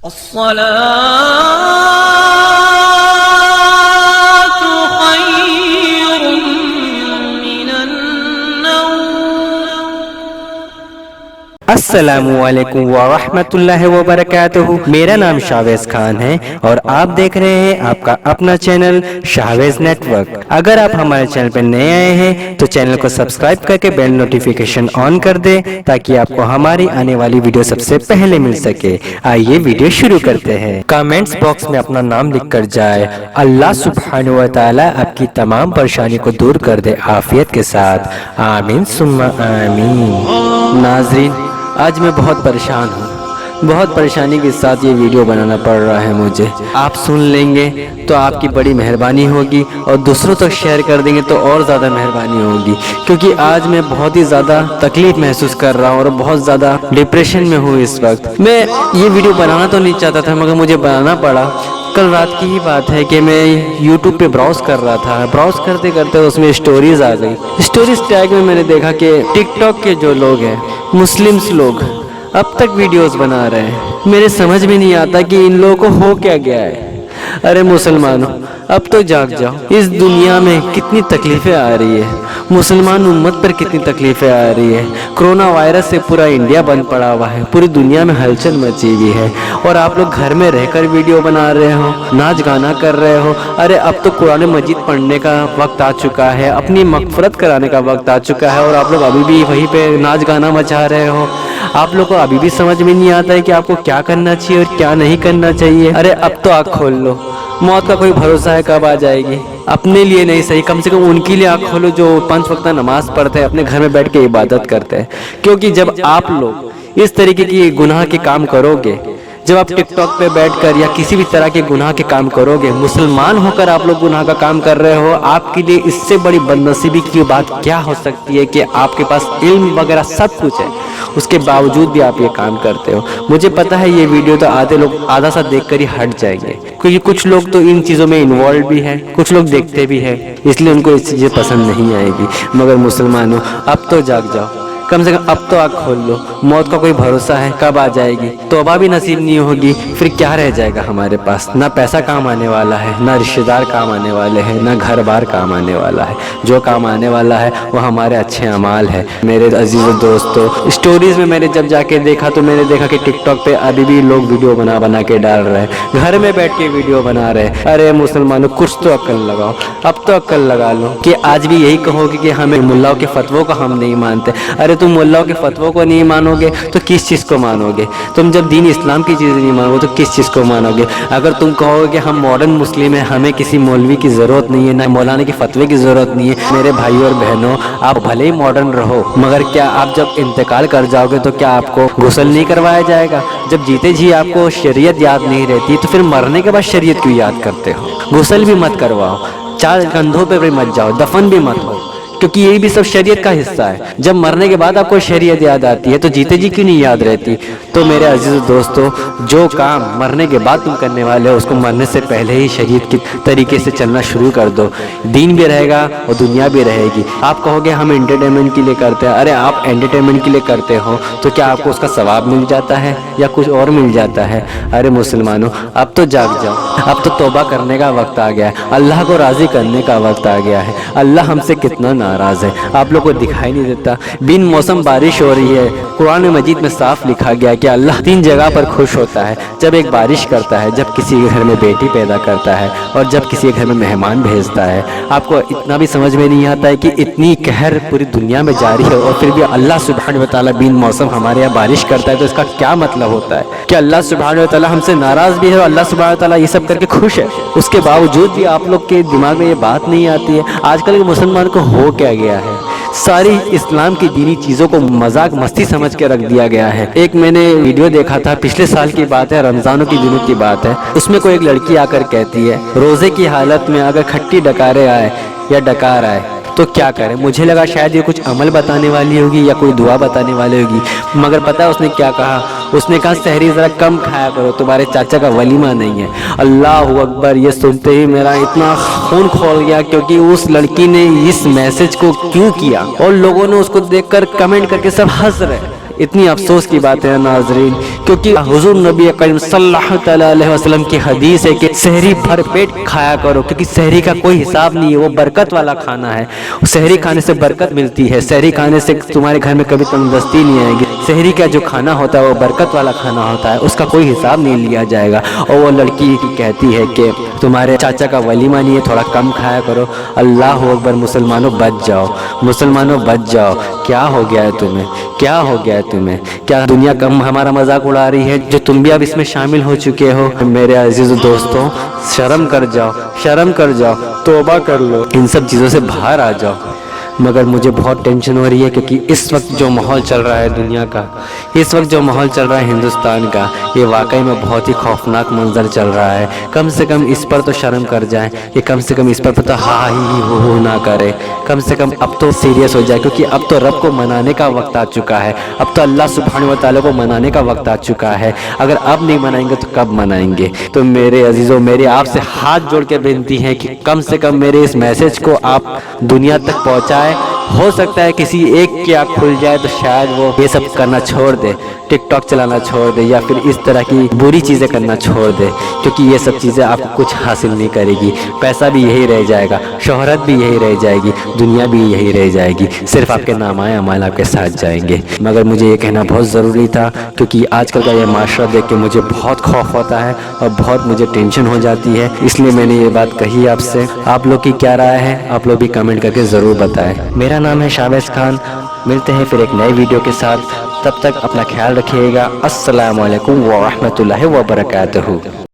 الصلاة خير من النوم. السلام علیکم ورحمۃ اللہ وبرکاتہ. میرا نام شاویز خان ہے اور آپ دیکھ رہے ہیں آپ کا اپنا چینل شاویز نیٹ ورک. اگر آپ ہمارے چینل پر نئے آئے ہیں تو چینل کو سبسکرائب کر کے بیل نوٹیفیکیشن آن کر دیں تاکہ آپ کو ہماری آنے والی ویڈیو سب سے پہلے مل سکے. آئیے ویڈیو شروع کرتے ہیں. کامنٹس باکس میں اپنا نام لکھ کر جائے. اللہ سبحانہ و تعالی آپ کی تمام پریشانی کو دور کر دے عافیت کے ساتھ. آمین ثم آمین. ناظرین، آج میں بہت پریشان ہوں. بہت پریشانی کے ساتھ یہ ویڈیو بنانا پڑ رہا ہے مجھے. آپ سن لیں گے تو آپ کی بڑی مہربانی ہوگی اور دوسروں تک شیئر کر دیں گے تو اور زیادہ مہربانی ہوگی، کیونکہ آج میں بہت ہی زیادہ تکلیف محسوس کر رہا ہوں اور بہت زیادہ ڈپریشن میں ہوں اس وقت. میں یہ ویڈیو بنانا تو نہیں چاہتا تھا مگر مجھے بنانا پڑا. کل رات کی ہی بات ہے کہ میں یوٹیوب پہ براؤز کر رہا تھا. براؤز کرتے کرتے اس میں اسٹوریز آ گئی. اسٹوریز ٹیگ میں نے دیکھا کہ ٹک ٹاک کے جو لوگ ہیں، مسلمس لوگ، اب تک ویڈیوز بنا رہے ہیں. میرے سمجھ میں نہیں آتا کہ ان لوگوں کو ہو کیا گیا ہے. ارے مسلمانوں، اب تو جاگ جاؤ. اس دنیا میں کتنی تکلیفیں آ رہی ہے، مسلمان امت پر کتنی تکلیفیں آ رہی ہے. کرونا وائرس سے پورا انڈیا بند پڑا ہوا ہے، پوری دنیا میں ہلچل مچی ہوئی ہے اور آپ لوگ گھر میں رہ کر ویڈیو بنا رہے ہو، ناچ گانا کر رہے ہو. ارے اب تو قرآن مجید پڑھنے کا وقت آ چکا ہے، اپنی مغفرت کرانے کا وقت آ چکا ہے اور آپ لوگ ابھی بھی وہیں پہ ناچ گانا مچا رہے ہو. آپ لوگ کو ابھی بھی سمجھ میں نہیں آتا ہے کہ آپ کو کیا کرنا چاہیے اور کیا نہیں کرنا چاہیے. ارے اب تو آنکھ کھول لو. موت کا کوئی بھروسہ ہے کب آ جائے گی. اپنے لیے نہیں صحیح، کم سے کم ان کے لیے آنکھ کھولو جو 5 وقت نماز پڑھتے ہیں، اپنے گھر میں بیٹھ کے عبادت کرتے ہیں. کیونکہ جب آپ لوگ اس طریقے کی گناہ کے کام کرو گے، جب آپ ٹک ٹاک پہ بیٹھ کر یا کسی بھی طرح کے گناہ کے کام کرو گے، مسلمان ہو کر آپ لوگ گناہ کا کام کر رہے ہو، آپ کے لیے اس سے بڑی بدنصیبی کی بات کیا ہو سکتی ہے کہ آپ کے پاس علم وغیرہ سب کچھ ہے، اس کے باوجود بھی آپ یہ کام کرتے ہو. مجھے پتا ہے یہ ویڈیو تو آدھے لوگ آدھا سا دیکھ کر ہی ہٹ جائیں گے، کیونکہ کچھ لوگ تو ان چیزوں میں انوالو بھی ہے، کچھ لوگ دیکھتے بھی ہے، اس لیے ان کو یہ چیزیں پسند نہیں آئے گی. مگر مسلمانوں، اب تو جاگ جاؤ. کم سے کم اب تو آنکھ کھول لو. موت کا کوئی بھروسہ ہے کب آ جائے گی. توبہ بھی نصیب نہیں ہوگی، پھر کیا رہ جائے گا ہمارے پاس؟ نہ پیسہ کام آنے والا ہے، نہ رشتہ دار کام آنے والے ہیں، نہ گھر بار کام آنے والا ہے. جو کام آنے والا ہے وہ ہمارے اچھے اعمال ہے. میرے عزیز و دوستو، اسٹوریز میں میں نے جب جا کے دیکھا تو میں نے دیکھا کہ ٹک ٹاک پہ ابھی بھی لوگ ویڈیو بنا کے ڈال رہے ہیں، گھر میں بیٹھ کے ویڈیو بنا رہے ہیں. ارے مسلمانوں، کچھ تو عقل لگاؤ. اب تو عقل لگا لو کہ آج بھی یہی کہو گے کہ ہمیں ملاؤں کے فتووں کو ہم نہیں مانتے. ارے تم ملاؤں کے فتووں کو نہیں مانو گے تو کس چیز کو مانو گے؟ تم جب دین اسلام کی چیزیں نہیں مانو گے تو کس چیز کو مانو گے؟ اگر تم کہو گے کہ ہم ماڈرن مسلم ہیں، ہمیں کسی مولوی کی ضرورت نہیں ہے، نہ مولانا کے فتوے کی ضرورت نہیں ہے. میرے بھائیوں اور بہنوں، آپ بھلے ہی ماڈرن رہو مگر کیا آپ جب انتقال کر جاؤ گے تو کیا آپ کو غسل نہیں کروایا جائے گا؟ جب جیتے جی آپ کو شریعت یاد نہیں رہتی تو پھر مرنے کے بعد شریعت کیوں یاد کرتے ہو؟ غسل بھی مت کرواؤ، 4 کندھوں پہ بھی مت جاؤ، دفن بھی مت ہو، کیونکہ یہ بھی سب شریعت کا حصہ ہے. جب مرنے کے بعد آپ کو شریعت یاد آتی ہے تو جیتے جی کیوں نہیں یاد رہتی؟ تو میرے عزیز دوستو، جو کام مرنے کے بعد تم کرنے والے ہو اس کو مرنے سے پہلے ہی شریعت کی طریقے سے چلنا شروع کر دو. دین بھی رہے گا اور دنیا بھی رہے گی. آپ کہو گے ہم انٹرٹینمنٹ کے لیے کرتے ہیں. ارے آپ انٹرٹینمنٹ کے لیے کرتے ہو تو کیا آپ کو اس کا ثواب مل جاتا ہے یا کچھ اور مل جاتا ہے؟ ارے مسلمانوں، اب تو جاگ جاؤ. اب تو توبہ کرنے کا وقت آ گیا ہے، اللہ کو راضی کرنے کا وقت آ گیا ہے. اللہ ہم سے کتنا ناراض ہے، آپ لوگ کو دکھائی نہیں دیتا؟ بن موسم بارش ہو رہی ہے. قرآن مجید میں صاف لکھا گیا کہ اللہ 3 جگہ پر خوش ہوتا ہے: جب ایک بارش کرتا ہے، جب کسی کے گھر میں بیٹی پیدا کرتا ہے، اور جب کسی کے گھر میں مہمان بھیجتا ہے. آپ کو اتنا بھی سمجھ میں نہیں آتا ہے کہ اتنی قہر پوری دنیا میں جاری ہے اور پھر بھی اللہ سبحانہ و تعالیٰ بن موسم ہمارے یہاں بارش کرتا ہے. تو اس کا کیا مطلب ہوتا ہے کہ اللہ سبحانہ و تعالیٰ ہم سے ناراض بھی ہے اور اللہ سبحانہ و تعالیٰ یہ سب کر کے خوش ہے؟ اس کے باوجود بھی آپ لوگ کے دماغ میں یہ بات نہیں آتی ہے. آج کل کے مسلمان کو ہو کیا گیا ہے؟ ساری اسلام کی دینی چیزوں کو مذاق مستی سمجھ کے رکھ دیا گیا ہے. ایک میں نے ویڈیو دیکھا تھا، پچھلے سال کی بات ہے، رمضانوں کی دنوں کی بات ہے. اس میں کوئی ایک لڑکی آ کر کہتی ہے روزے کی حالت میں اگر کھٹی ڈکارے آئے یا ڈکار آئے تو کیا کریں. مجھے لگا شاید یہ کچھ عمل بتانے والی ہوگی یا کوئی دعا بتانے والی ہوگی، مگر پتہ اس نے کیا کہا؟ اس نے کہا سحری ذرا کم کھایا کرو، تمہارے چاچا کا ولیمہ نہیں ہے. اللہ اکبر! یہ سنتے ہی میرا اتنا خون کھول گیا، کیونکہ اس لڑکی نے اس میسج کو کیوں کیا اور لوگوں نے اس کو دیکھ کر کمنٹ کر کے سب ہنس رہے. اتنی افسوس کی بات ہے ناظرین، کیونکہ حضور نبی کریم صلی اللہ تعالیٰ علیہ وسلم کی حدیث ہے کہ سحری بھر پیٹ کھایا کرو، کیونکہ سحری کا کوئی حساب نہیں ہے، وہ برکت والا کھانا ہے، سحری کھانے سے برکت ملتی ہے، سحری کھانے سے تمہارے گھر میں کبھی تندرستی نہیں آئے گی، سحری کا جو کھانا ہوتا ہے وہ برکت والا کھانا ہوتا ہے، اس کا کوئی حساب نہیں لیا جائے گا۔ اور وہ لڑکی کہتی ہے کہ تمہارے چاچا کا ولیمہ نہیں ہے، تھوڑا کم کھایا کرو۔ اللہ اکبر، مسلمانوں بچ جاؤ، مسلمانوں بچ جاؤ، کیا ہو گیا ہے تمہیں، کیا ہو گیا ہے تمہیں؟ کیا دنیا کم ہمارا مذاق اڑا رہی ہے جو تم بھی اب اس میں شامل ہو چکے ہو؟ میرے عزیز دوستوں، شرم کر جاؤ، شرم کر جاؤ، توبہ کر لو، ان سب چیزوں سے باہر آ جاؤ۔ مگر مجھے بہت ٹینشن ہو رہی ہے، کیونکہ اس وقت جو ماحول چل رہا ہے دنیا کا، اس وقت جو ماحول چل رہا ہے ہندوستان کا، یہ واقعی میں بہت ہی خوفناک منظر چل رہا ہے۔ کم سے کم اس پر تو شرم کر جائیں، کہ کم سے کم اس پر تو ہاں ہی ہو نہ کرے، کم سے کم اب تو سیریس ہو جائے، کیونکہ اب تو رب کو منانے کا وقت آ چکا ہے، اب تو اللہ سبحانہ و تعالیٰ کو منانے کا وقت آ چکا ہے۔ اگر اب نہیں منائیں گے تو کب منائیں گے؟ تو میرے عزیزوں، میری آپ سے ہاتھ جوڑ کے بنتی ہے کہ کم سے کم میرے اس میسج کو آپ دنیا تک پہنچائیں۔ ہو سکتا ہے کسی ایک کی آنکھ کھل جائے تو شاید وہ یہ سب کرنا چھوڑ دے، ٹک ٹاک چلانا چھوڑ دے، یا پھر اس طرح کی بری چیزیں کرنا چھوڑ دے، کیونکہ یہ سب چیزیں آپ کو کچھ حاصل نہیں کرے گی۔ پیسہ بھی یہی رہ جائے گا، شہرت بھی یہی رہ جائے گی، دنیا بھی یہی رہ جائے گی، صرف آپ کے نامۂ اعمال آپ کے ساتھ جائیں گے۔ مگر مجھے یہ کہنا بہت ضروری تھا، کیونکہ آج کل کا یہ معاشرہ دیکھ کے مجھے بہت خوف ہوتا ہے اور بہت مجھے ٹینشن ہو جاتی ہے، اس لیے میں نے یہ بات کہی آپ سے۔ آپ لوگ کی کیا رائے ہے؟ آپ لوگ بھی کمنٹ کر کے ضرور بتائیں۔ میرا نام ہے شاویز خان، ملتے ہیں پھر ایک نئے ویڈیو کے ساتھ، تب تک اپنا خیال رکھیے گا۔ السلام علیکم ورحمۃ اللہ وبرکاتہ۔